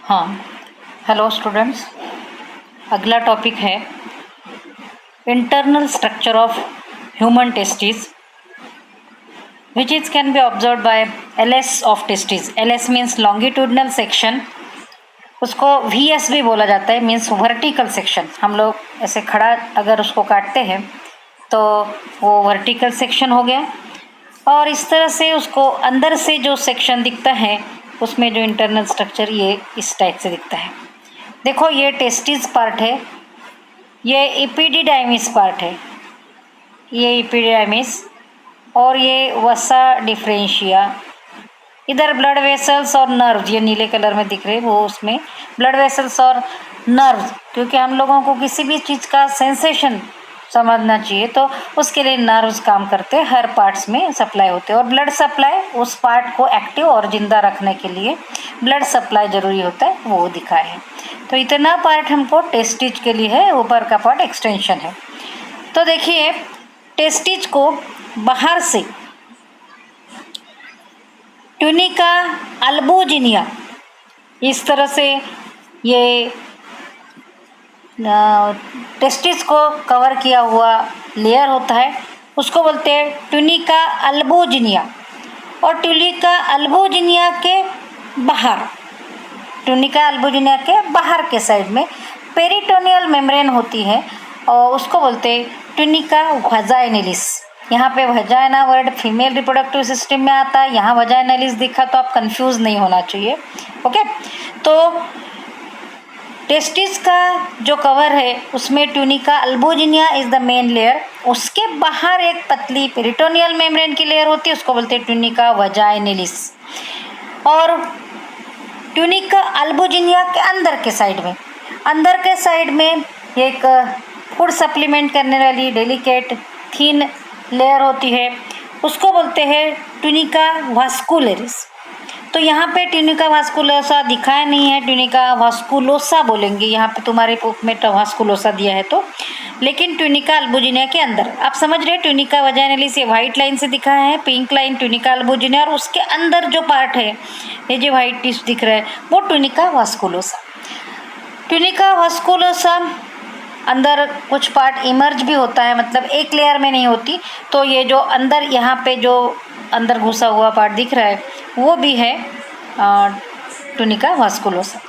हाँ, hello students. अगला topic है internal structure of human testis which is can be observed by LS of testis. LS means longitudinal section, उसको VS भी बोला जाता है, मीन्स वर्टिकल सेक्शन। हम लोग ऐसे खड़ा अगर उसको काटते हैं तो वो वर्टिकल सेक्शन हो गया, और इस तरह से उसको अंदर से जो सेक्शन दिखता है उसमें जो इंटरनल स्ट्रक्चर ये इस टाइप से दिखता है। देखो ये टेस्टिस पार्ट है, ये इपिडिडाइमिस पार्ट है, ये इपिडिडाइमिस, और ये वसा डिफरेंशिया। इधर ब्लड वेसल्स और नर्व, ये नीले कलर में दिख रहे हैं वो उसमें ब्लड वेसल्स और नर्व, क्योंकि हम लोगों को किसी भी चीज़ का सेंसेशन समझना चाहिए तो उसके लिए नर्व्स काम करते हैं, हर पार्ट्स में सप्लाई होते हैं। और ब्लड सप्लाई उस पार्ट को एक्टिव और जिंदा रखने के लिए ब्लड सप्लाई ज़रूरी होता है, वो दिखा है। तो इतना पार्ट हमको टेस्टिज के लिए है, ऊपर का पार्ट एक्सटेंशन है। तो देखिए टेस्टिज को बाहर से ट्यूनिका अल्बुजिनिया इस तरह से ये टेस्टिस को कवर किया हुआ लेयर होता है, उसको बोलते हैं ट्यूनिका अल्बुजिनिया। और ट्यूनिका अल्बुजिनिया के बाहर, ट्यूनिका अल्बुजिनिया के बाहर के साइड में पेरिटोनियल मेम्ब्रेन होती है और उसको बोलते हैं ट्यूनिका वजाइनलिस। यहाँ पे vagina word female reproductive system में आता है, यहाँ वजाइनलिस दिखा तो आप कंफ्यूज नहीं होना चाहिए। ओके, तो टेस्टिस का जो कवर है उसमें tunica albuginea is the main layer, उसके बाहर एक पतली पेरिटोनियल मेम्ब्रेन की लेयर होती है, उसको बोलते हैं ट्यूनिका वजाइनलिस। और ट्यूनिका अल्बुजिनिया के अंदर के साइड में एक फूड सप्लीमेंट करने वाली डेलिकेट थिन लेयर होती है, उसको बोलते हैं ट्यूनिका वास्कुलरिस। तो यहाँ पे ट्यूनिका वास्कुलोसा दिखाया नहीं है, ट्यूनिका वास्कुलोसा बोलेंगे, यहाँ पे तुम्हारे बुक में वास्कुलोसा दिया है तो, लेकिन ट्यूनिका अल्बुजिनिया के अंदर आप समझ रहे। ट्यूनिका वजाइनलिस ये वाइट लाइन से दिखा है, पिंक लाइन ट्यूनिका अल्बुजिनिया, और उसके अंदर जो पार्ट है ये जो वाइट टिश दिख रहा है वो ट्यूनिका वास्कुलोसा। ट्यूनिका वास्कुलोसा अंदर कुछ पार्ट इमर्ज भी होता है, मतलब एक लेयर में नहीं होती, तो ये जो अंदर यहाँ पे जो अंदर घुसा हुआ पार्ट दिख रहा है वो भी है ट्यूनिका वास्कुलोसा।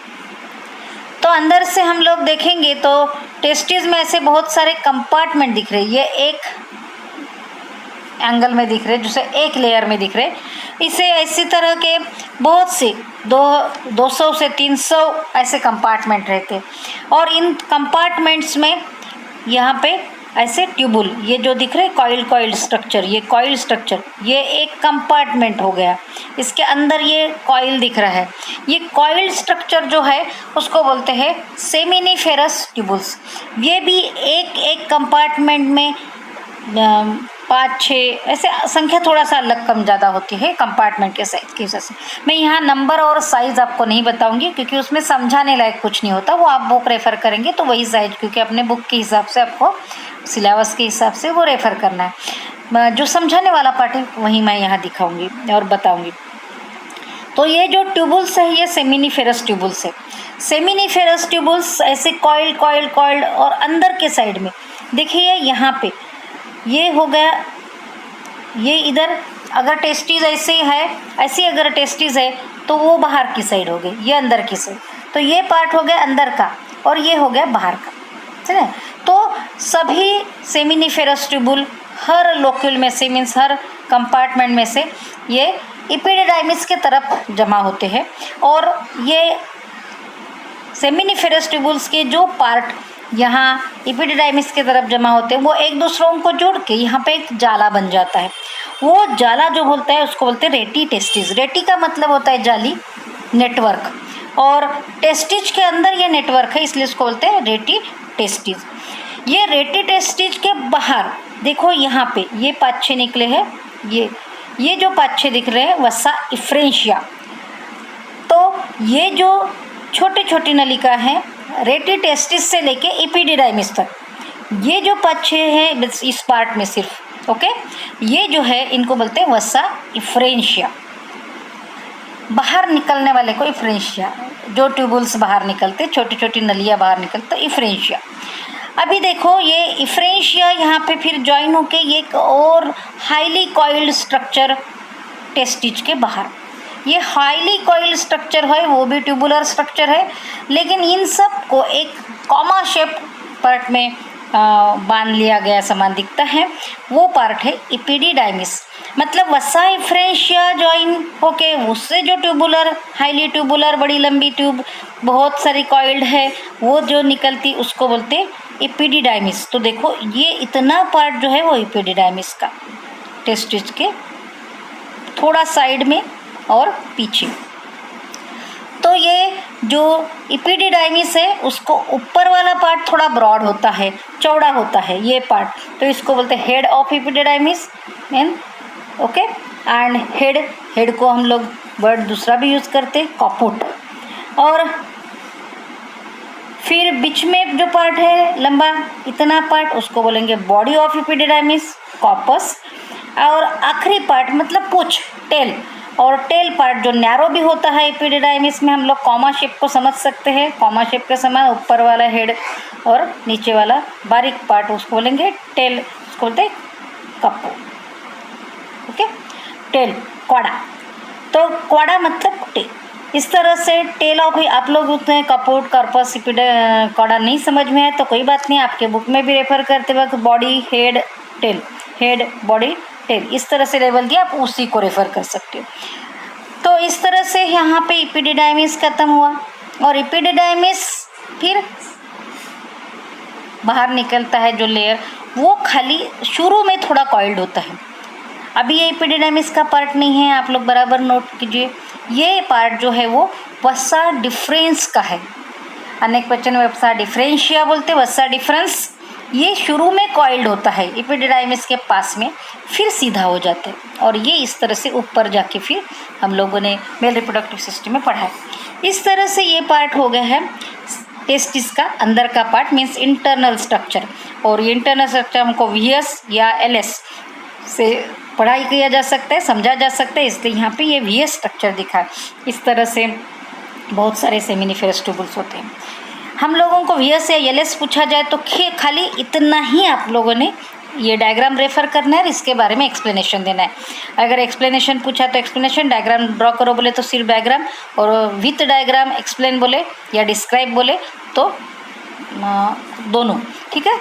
तो अंदर से हम लोग देखेंगे तो टेस्टिस में ऐसे बहुत सारे कंपार्टमेंट दिख रहे हैं, ये एक एंगल में दिख रहे, जैसे एक लेयर में दिख रहे। इसे इसी तरह के बहुत से 200 से 300 ऐसे कंपार्टमेंट रहते, और इन कंपार्टमेंट्स में यहाँ पे ऐसे ट्यूबुल, ये जो दिख रहे कॉइल स्ट्रक्चर, ये कॉइल स्ट्रक्चर ये एक कंपार्टमेंट हो गया, इसके अंदर ये कॉइल दिख रहा है। ये कॉइल स्ट्रक्चर जो है उसको बोलते हैं सेमिनिफेरस ट्यूबुल्स। ये भी एक कंपार्टमेंट में 5-6 ऐसे संख्या थोड़ा सा अलग कम ज़्यादा होती है कंपार्टमेंट के साइज की वजह से। मैं यहाँ नंबर और साइज़ आपको नहीं बताऊंगी क्योंकि उसमें समझाने लायक कुछ नहीं होता, वो आप बुक रेफ़र करेंगे तो वही साइज, क्योंकि अपने बुक के हिसाब से आपको सिलेबस के हिसाब से वो रेफ़र करना है। जो समझाने वाला पार्ट है वही मैं यहाँ दिखाऊँगी और बताऊँगी। तो ये जो ट्यूबुल्स है ये सेमिनिफेरस ट्यूबुल्स है। सेमिनिफेरस ट्यूबुल्स ऐसे कॉइल्ड और अंदर के साइड में देखिए यहाँ पे ये हो गया, ये इधर अगर टेस्टिस ऐसे है, ऐसी अगर टेस्टिस है तो वो बाहर की साइड हो गई, ये अंदर की साइड, तो ये पार्ट हो गया अंदर का और ये हो गया बाहर का, ठीक है। तो सभी सेमिनिफेरस ट्यूबुल हर लोक्यूल में से, मीन्स हर कंपार्टमेंट में से ये इपिडिडाइमिस के तरफ जमा होते हैं, और ये सेमिनिफेरस ट्यूबुल्स के जो पार्ट यहाँ इपिडिडाइमिस की तरफ जमा होते हैं वो एक दूसरों को जोड़ के यहाँ पे एक जाला बन जाता है। वो जाला जो बोलता है उसको बोलते हैं रेटी टेस्टिस। रेटी का मतलब होता है जाली, नेटवर्क, और टेस्टिज के अंदर ये नेटवर्क है, इसलिए उसको बोलते हैं रेटी टेस्टिज। ये रेटी टेस्टिज के बाहर देखो यहाँ पे ये पाछे निकले हैं, ये जो पाछे दिख रहे हैं वसा इफ्रेंशिया। तो ये जो छोटी छोटी नलिका है रेटी टेस्टिस से लेके इपिडिडाइमिस तक, ये जो पाछे हैं इस पार्ट में सिर्फ, ओके, ये जो है इनको बोलते हैं वसा इफ्रेंशिया। बाहर निकलने वाले को इफ्रेंशिया, जो ट्यूबुल्स बाहर निकलते, छोटी छोटी नलियाँ बाहर निकलते, इफ्रेंशिया। अभी देखो ये इफ्रेंशिया यहाँ पे फिर ज्वाइन होके ये एक और हाईली कॉइल्ड स्ट्रक्चर टेस्टिज के बाहर, ये हाईली कॉइल्ड स्ट्रक्चर है, वो भी ट्यूबुलर स्ट्रक्चर है, लेकिन इन सब को एक कॉमा शेप पार्ट में बांध लिया गया समान दिखता है, वो पार्ट है इपिडिडाइमिस। मतलब वसा इफ्रेंशिया ज्वाइन होके उससे जो ट्यूबुलर, हाईली ट्यूबुलर, बड़ी लंबी ट्यूब बहुत सारी कॉइल्ड है, वो जो निकलती उसको बोलते हैं इपिडिडाइमिस। तो देखो ये इतना पार्ट जो है वो इपिडिडाइमिस का, टेस्टिस के थोड़ा साइड में और पीछे। तो ये जो इपिडिडाइमिस है उसको ऊपर वाला पार्ट थोड़ा ब्रॉड होता है, चौड़ा होता है ये पार्ट, तो इसको बोलते हैं head of epididymis and okay. And head को हम लोग वर्ड दूसरा भी यूज़ करते हैं कॉपुट। और फिर बीच में जो पार्ट है लंबा इतना पार्ट उसको बोलेंगे बॉडी ऑफ इपिडिडाइमिस, कॉपस। और आखिरी पार्ट मतलब पूंछ, टेल, और टेल पार्ट जो नैरो भी होता है इपिडिडाइमिस में, हम लोग कॉमा शेप को समझ सकते हैं, कॉमा शेप के समान ऊपर वाला हेड और नीचे वाला बारीक पार्ट उसको बोलेंगे टेल, उसको बोलते हैं कप्पो, ओके। टेल, क्वाडा, तो क्वाडा मतलब टेल। इस तरह से टेल ऑफ, आप लोग उतने कपोट, कार्पस, क्वाडा नहीं समझ में है तो कोई बात नहीं, आपके बुक में भी रेफर करते वक्त body, head, tail, head, body, tail, इस तरह से लेवल दिया, आप उसी को रेफर कर सकते हो। तो इस तरह से यहाँ पे इपिडिडाइमिस खत्म हुआ और इपिडिडाइमिस फिर बाहर निकलता है जो लेयर, वो खाली शुरू में थोड़ा कॉइल्ड होता है। अभी ये इपिडिडाइमिस का पार्ट नहीं है, आप लोग बराबर नोट कीजिए। ये पार्ट जो है वो वसा डिफरेंस का है, अनेक वचन में वसा डिफरेंशिया बोलते, वसा डिफरेंस। ये शुरू में कॉइल्ड होता है इपिडिडाइमिस के पास में, फिर सीधा हो जाता है और ये इस तरह से ऊपर जाके फिर हम लोगों ने मेल रिप्रोडक्टिव सिस्टम में पढ़ा है। इस तरह से ये पार्ट हो गया है टेस्टिस का अंदर का पार्ट, मीन्स इंटरनल स्ट्रक्चर। और ये इंटरनल स्ट्रक्चर हमको वीएस या एलएस से पढ़ाई किया जा सकता है, समझा जा सकता है, इसलिए यहाँ पे ये वीएस स्ट्रक्चर दिखा है। इस तरह से बहुत सारे सेमिनिफेरस ट्यूबुल्स होते हैं। हम लोगों को वीएस या एलएस पूछा जाए तो खाली इतना ही आप लोगों ने ये डायग्राम रेफर करना है और इसके बारे में एक्सप्लेनेशन देना है। अगर एक्सप्लेनेशन पूछा तो एक्सप्लेनेशन, डायग्राम ड्रॉ करो बोले तो सिर्फ डायग्राम, और विथ डायग्राम एक्सप्लेन बोले या डिस्क्राइब बोले तो दोनों, ठीक है।